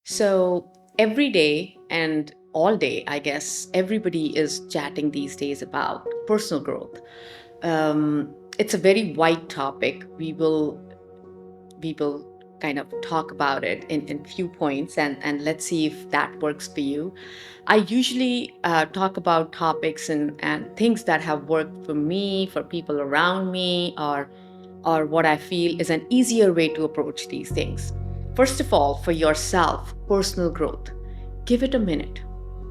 So every day and all day, I guess, everybody is chatting these days about personal growth. It's a very wide topic. We will kind of talk about it in few points, and let's see if that works for you. I usually talk about topics and things that have worked for me, for people around me, or what I feel is an easier way to approach these things. First of all, for yourself, personal growth, give it a minute.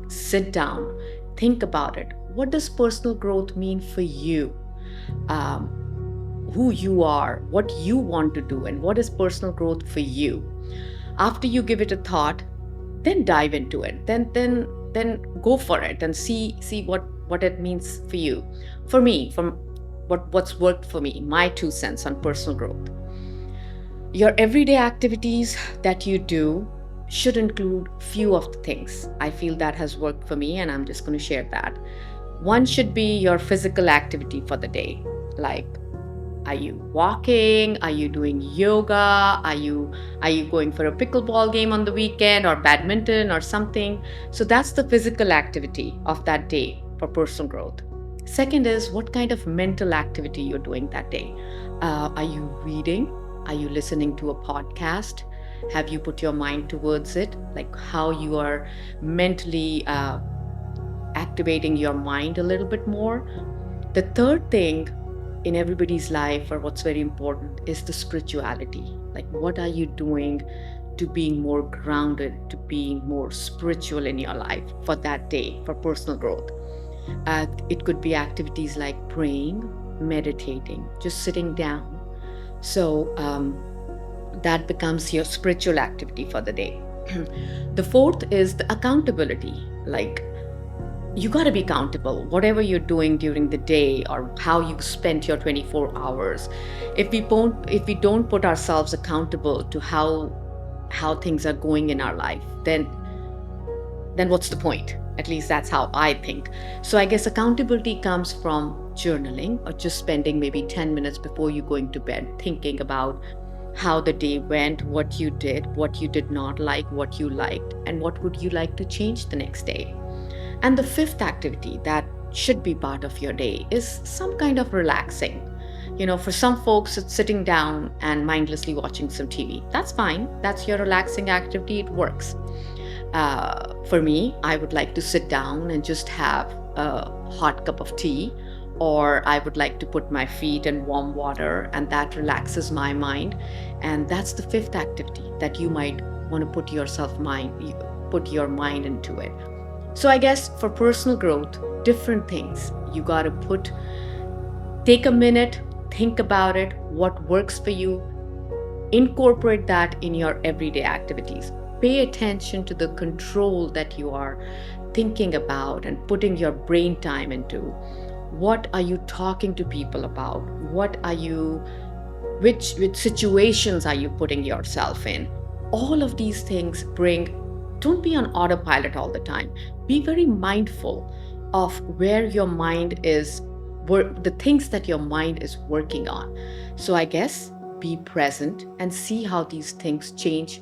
Sit down, think about it. What does personal growth mean for you? Um, who you are, what you want to do, and what is personal growth for you? After you give it a thought, then dive into it. Then go for it and see what it means for you. For me, from what's worked for me, my 2 cents on personal growth. Your everyday activities that you do should include few of the things. I feel that has worked for me, and I'm just going to share that. One should be your physical activity for the day. Like, are you walking? Are you doing yoga? Are you going for a pickleball game on the weekend, or badminton or something? So that's the physical activity of that day for personal growth. Second is what kind of mental activity you're doing that day. Are you reading? Are you listening to a podcast? Have you put your mind towards it? Like how you are mentally activating your mind a little bit more. The third thing in everybody's life, or what's very important, is the spirituality. Like, what are you doing to being more grounded, to being more spiritual in your life for that day, for personal growth? It could be activities like praying, meditating, just sitting down. So that becomes your spiritual activity for the day. The fourth is the accountability. Like, you got to be accountable whatever you're doing during the day or how you spent your 24 hours. If we don't put ourselves accountable to how things are going in our life, then what's the point? At least that's how I think. So I guess accountability comes from journaling, or just spending maybe 10 minutes before you going to bed thinking about how the day went, what you did, what you did not like, what you liked, and what would you like to change the next day. And the fifth activity that should be part of your day is some kind of relaxing. For some folks, it's sitting down and mindlessly watching some TV. That's fine. That's your relaxing activity. It works. For me, I would like to sit down and just have a hot cup of tea, or I would like to put my feet in warm water, and that relaxes my mind. And that's the fifth activity that you might want to put your mind into it. So I guess for personal growth, different things. You got to take a minute, think about it, what works for you, incorporate that in your everyday activities. Pay attention to the control that you are thinking about and putting your brain time into. What are you talking to people about? Which situations are you putting yourself in? All of these things don't be on autopilot all the time. Be very mindful of where your mind is, the things that your mind is working on. So I guess be present and see how these things change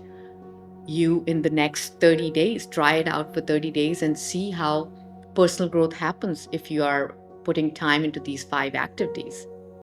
you in the next 30 days. Try it out for 30 days and see how personal growth happens if you are putting time into these five activities.